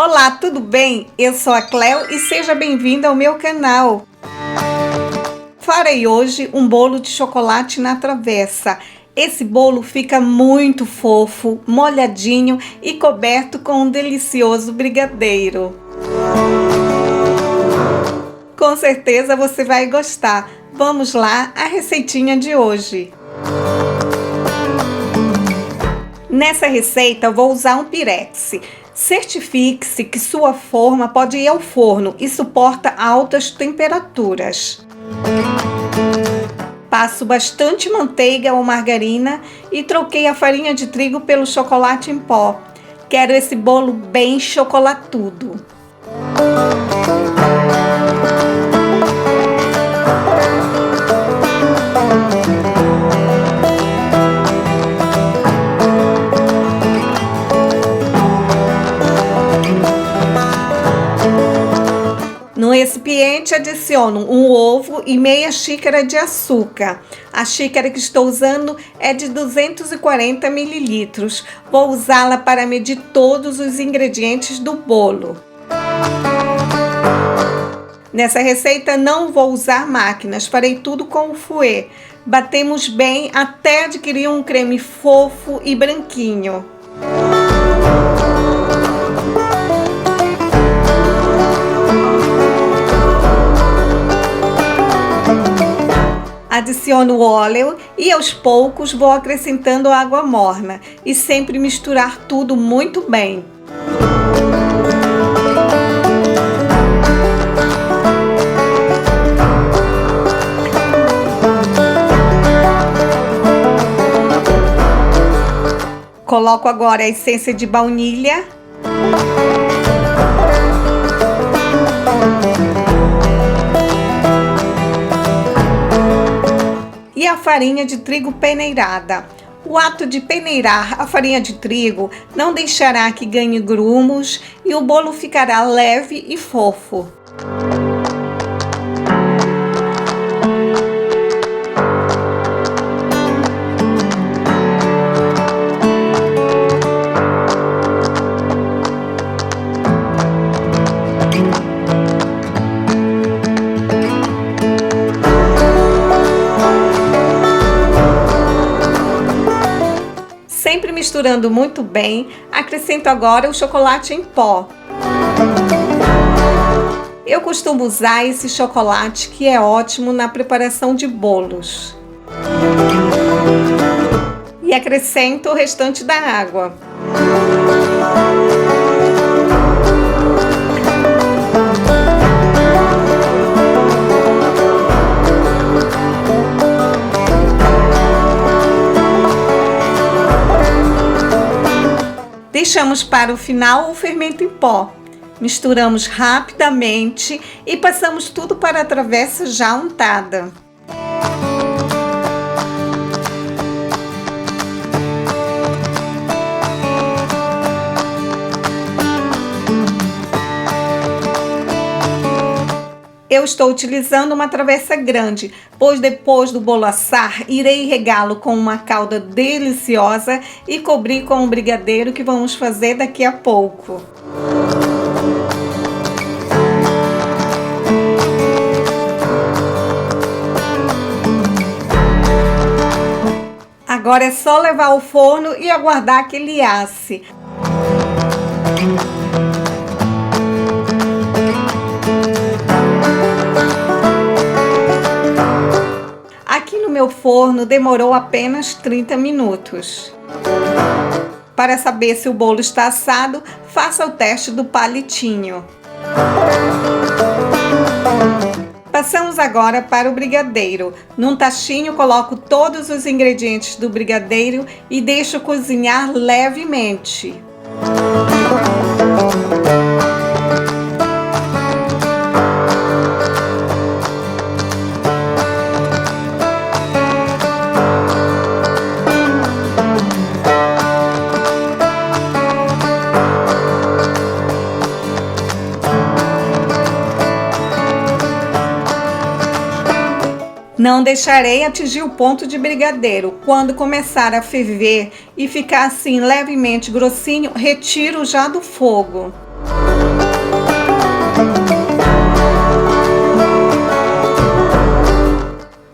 Olá, tudo bem? Eu sou a Cleo e seja bem-vinda ao meu canal. Farei hoje um bolo de chocolate na travessa. Esse bolo fica muito fofo, molhadinho e coberto com um delicioso brigadeiro. Com certeza você vai gostar. Vamos lá, a receitinha de hoje. Nessa receita eu vou usar um pirex. Certifique-se que sua forma pode ir ao forno e suporta altas temperaturas. Passo bastante manteiga ou margarina e troquei a farinha de trigo pelo chocolate em pó. Quero esse bolo bem chocolatudo. No recipiente adiciono um ovo e meia xícara de açúcar. A xícara que estou usando é de 240 mililitros. Vou usá-la para medir todos os ingredientes do bolo. Nessa receita não vou usar máquinas, farei tudo com o fouet. Batemos bem até adquirir um creme fofo e branquinho. Adiciono o óleo e aos poucos vou acrescentando água morna e sempre misturar tudo muito bem. Coloco agora a essência de baunilha. E a farinha de trigo peneirada. O ato de peneirar a farinha de trigo não deixará que ganhe grumos e o bolo ficará leve e fofo. Sempre misturando muito bem, acrescento agora o chocolate em pó. Eu costumo usar esse chocolate que é ótimo na preparação de bolos. E acrescento o restante da água. Deixamos para o final o fermento em pó. Misturamos rapidamente e passamos tudo para a travessa já untada. Eu estou utilizando uma travessa grande, pois depois do bolo assar, irei regá-lo com uma calda deliciosa e cobrir com o brigadeiro que vamos fazer daqui a pouco. Agora é só levar ao forno e aguardar que ele asse. No meu forno demorou apenas 30 minutos. Para saber se o bolo está assado, faça o teste do palitinho. Passamos agora para o brigadeiro. Num tachinho coloco todos os ingredientes do brigadeiro e deixo cozinhar levemente. Não deixarei atingir o ponto de brigadeiro. Quando começar a ferver e ficar assim levemente grossinho, retiro já do fogo.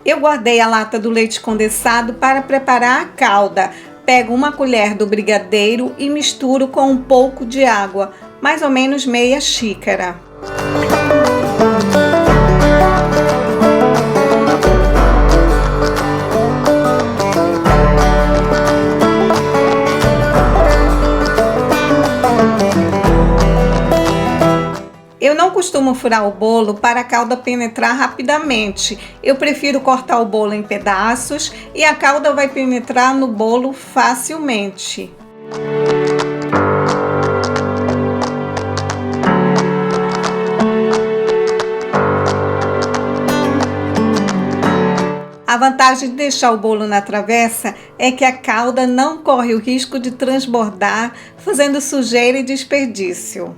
Eu guardei a lata do leite condensado para preparar a calda. Pego uma colher do brigadeiro e misturo com um pouco de água, mais ou menos meia xícara. Eu não costumo furar o bolo para a calda penetrar rapidamente. Eu prefiro cortar o bolo em pedaços e a calda vai penetrar no bolo facilmente. A vantagem de deixar o bolo na travessa é que a calda não corre o risco de transbordar, fazendo sujeira e desperdício.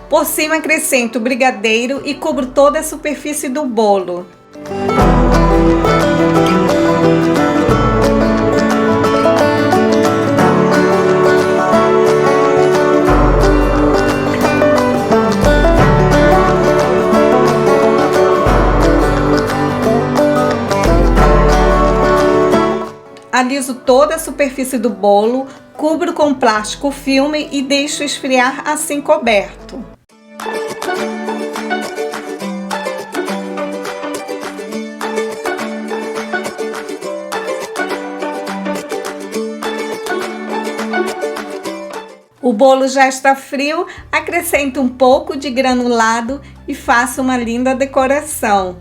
Por cima acrescento o brigadeiro e cubro toda a superfície do bolo. Aliso toda a superfície do bolo, cubro com plástico filme e deixo esfriar assim coberto. O bolo já está frio, acrescento um pouco de granulado e faço uma linda decoração.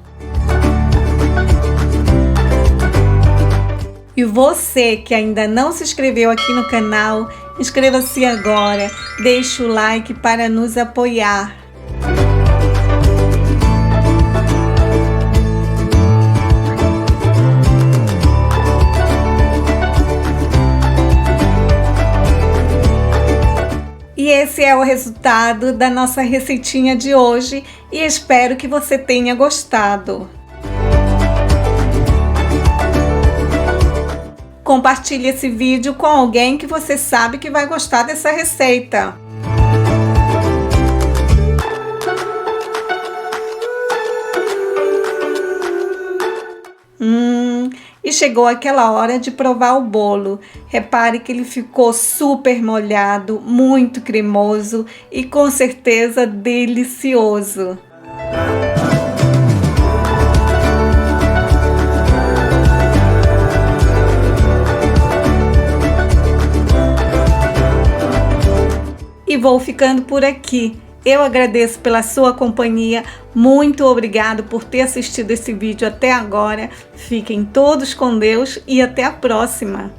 E você que ainda não se inscreveu aqui no canal, inscreva-se agora, deixe o like para nos apoiar. E esse é o resultado da nossa receitinha de hoje e espero que você tenha gostado. Compartilhe esse vídeo com alguém que você sabe que vai gostar dessa receita. E chegou aquela hora de provar o bolo. Repare que ele ficou super molhado, muito cremoso e com certeza delicioso. E vou ficando por aqui. Eu agradeço pela sua companhia, muito obrigado por ter assistido esse vídeo até agora. Fiquem todos com Deus e até a próxima!